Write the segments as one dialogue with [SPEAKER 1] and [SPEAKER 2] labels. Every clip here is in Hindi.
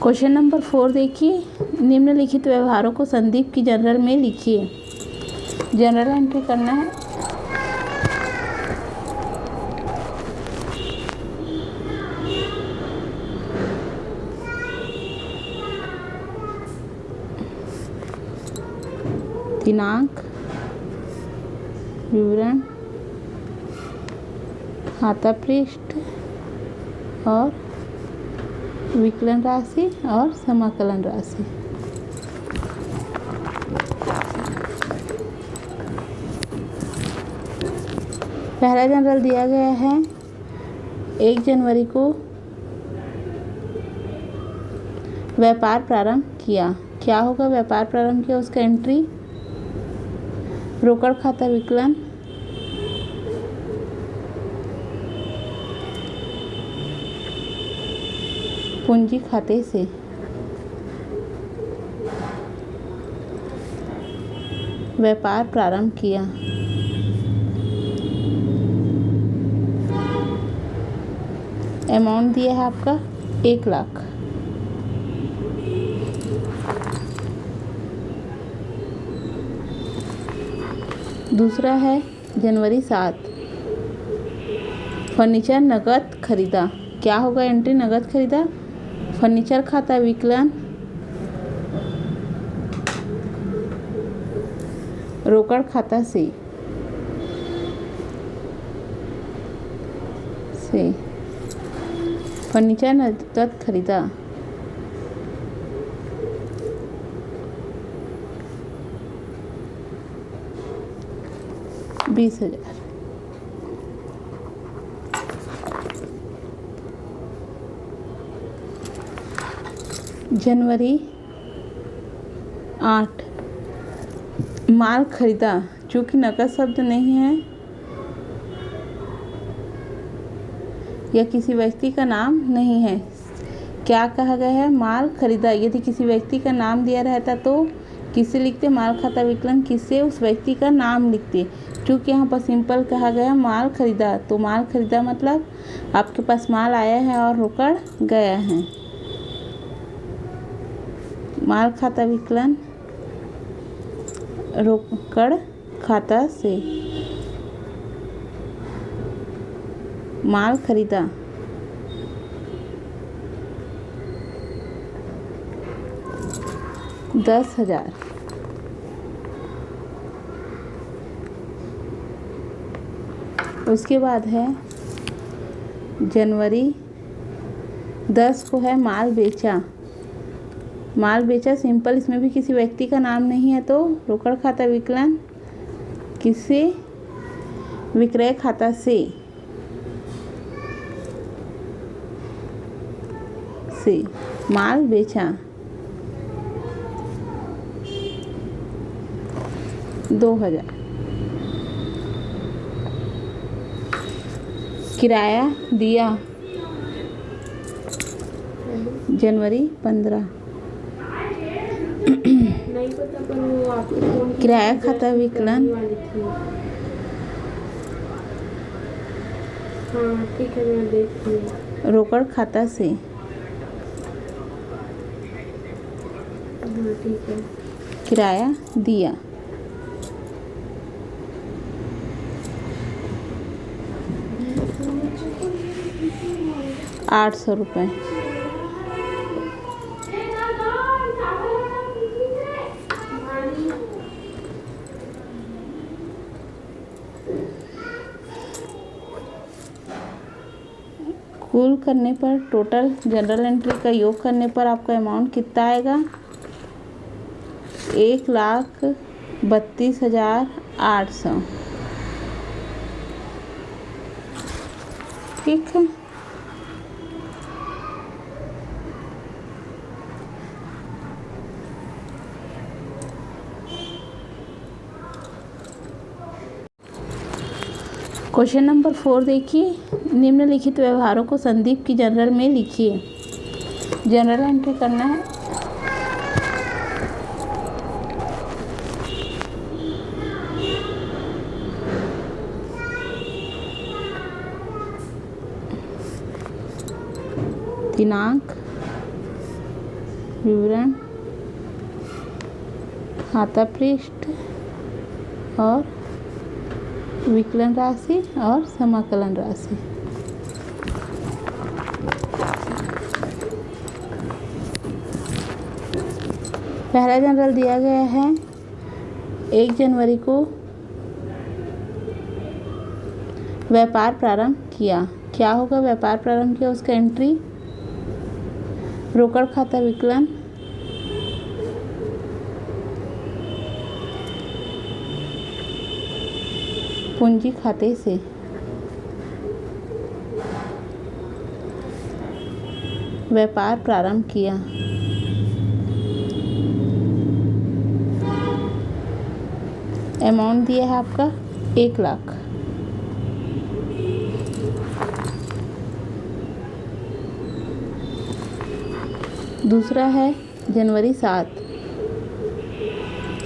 [SPEAKER 1] क्वेश्चन नंबर 4 देखिए, निम्नलिखित व्यवहारों को संदीप की जनरल में लिखिए। जनरल एंट्री करना है। दिनांक, विवरण, खाता पृष्ठ और विकलन राशि और समाकलन राशि। पहला जनरल दिया गया है 1 जनवरी को व्यापार प्रारंभ किया। क्या होगा? व्यापार प्रारंभ किया, उसका एंट्री रोकड़ खाता विकलन, पूंजी खाते से। व्यापार प्रारंभ किया। अमाउंट दिया है आपका 1 लाख। दूसरा है जनवरी 7, फर्नीचर नगद खरीदा। क्या होगा एंट्री? नगद खरीदा, फर्नीचर खाता विकलन, रोकड़ खाता से फर्नीचर नगद खरीदा। ₹20,000। जनवरी 8, माल खरीदा। चूँकि नकद शब्द नहीं है या किसी व्यक्ति का नाम नहीं है, क्या कहा गया है? माल खरीदा। यदि किसी व्यक्ति का नाम दिया रहता तो किससे लिखते? माल खाता विकलन किससे? उस व्यक्ति का नाम लिखते। चूँकि यहाँ पर सिंपल कहा गया माल खरीदा, तो माल खरीदा मतलब आपके पास माल आया है और रोकड़ गया है। माल खाता विकलन रोकड़ खाता से। माल खरीदा, ₹10,000। उसके बाद है जनवरी 10 को है माल बेचा। माल बेचा सिंपल, इसमें भी किसी व्यक्ति का नाम नहीं है, तो रोकड़ खाता विकलन किससे? विक्रय खाता से माल बेचा, 2,000। किराया दिया जनवरी 15।
[SPEAKER 2] नहीं पता, पर वो आपके फोन की
[SPEAKER 1] किराया खाता विकलन,
[SPEAKER 2] हाँ ठीक है, मैं देखती हूँ।
[SPEAKER 1] रोकड़ खाता से।
[SPEAKER 2] हाँ ठीक है।
[SPEAKER 1] किराया दिया, ₹800। कुल करने पर टोटल जनरल एंट्री का योग करने पर आपका अमाउंट कितना आएगा? 1,32,800। ठीक है। क्वेश्चन नंबर 4 देखिए, निम्नलिखित व्यवहारों को संदीप की जनरल में लिखिए। जनरल एंट्री करना है। दिनांक, विवरण, खाता पृष्ठ और विकलन राशि और समाकलन राशि। पहला जनरल दिया गया है 1 जनवरी को व्यापार प्रारंभ किया। क्या होगा व्यापार प्रारंभ किया, उसका एंट्री रोकड़ खाता विकलन, पूंजी खाते से। व्यापार प्रारंभ किया। अमाउंट दिया है आपका 1 लाख। दूसरा है जनवरी 7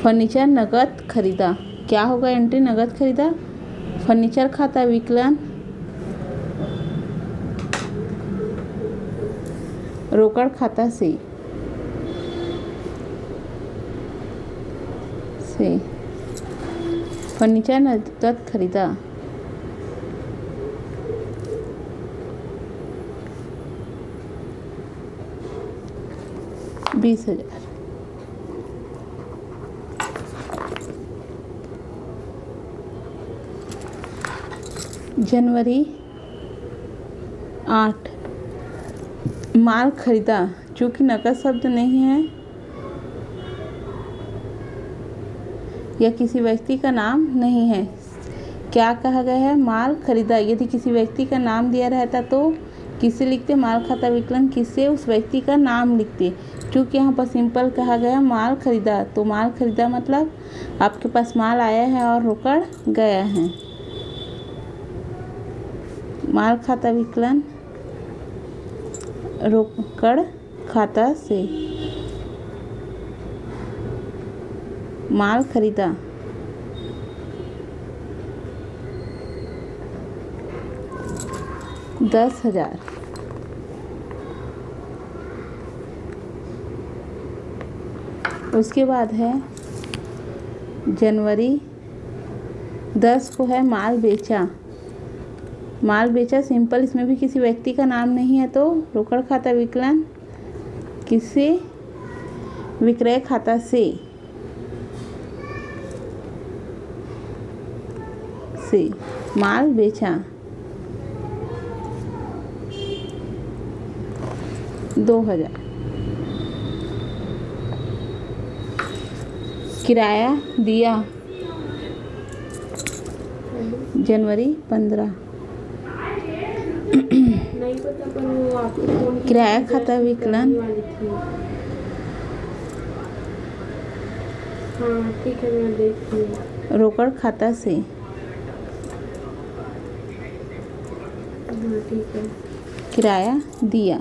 [SPEAKER 1] फर्नीचर नगद खरीदा। क्या होगा एंट्री नगद खरीदा, फर्नीचर खाता विकलन, रोकड़ खाता से। फर्नीचर नगद खरीदा। ₹20,000। जनवरी 8 माल खरीदा। चूँकि नकद शब्द नहीं है या किसी व्यक्ति का नाम नहीं है, क्या कहा गया है, माल खरीदा। यदि किसी व्यक्ति का नाम दिया रहता तो किससे लिखते, माल खाता विकलन किससे, उस व्यक्ति का नाम लिखते। चूँकि यहाँ पर सिंपल कहा गया माल खरीदा, तो माल खरीदा मतलब आपके पास माल आया है और रोकड़ गया है। माल खाता विकलन रोकड़ खाता से। माल खरीदा। ₹10,000। उसके बाद है जनवरी 10 को है माल बेचा। माल बेचा सिंपल, इसमें भी किसी व्यक्ति का नाम नहीं है तो रोकड़ खाता विकलन किससे, विक्रय खाता से। माल बेचा। 2,000। किराया दिया जनवरी 15।
[SPEAKER 2] नहीं पता पर वो आपके फोन की
[SPEAKER 1] किराया खाता विकलन,
[SPEAKER 2] वाली थी। हाँ ठीक है, मैं देखती हूँ।
[SPEAKER 1] रोकड़ खाता से।
[SPEAKER 2] हाँ ठीक है।
[SPEAKER 1] किराया दिया।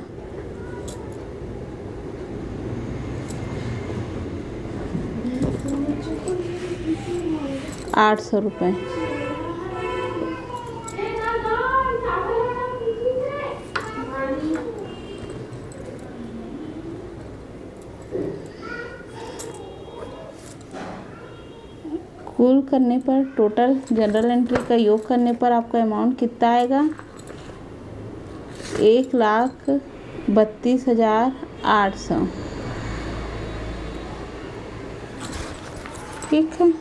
[SPEAKER 1] ₹800। कुल करने पर टोटल जनरल एंट्री का योग करने पर आपका अमाउंट कितना आएगा, 1,32,800। ठीक है।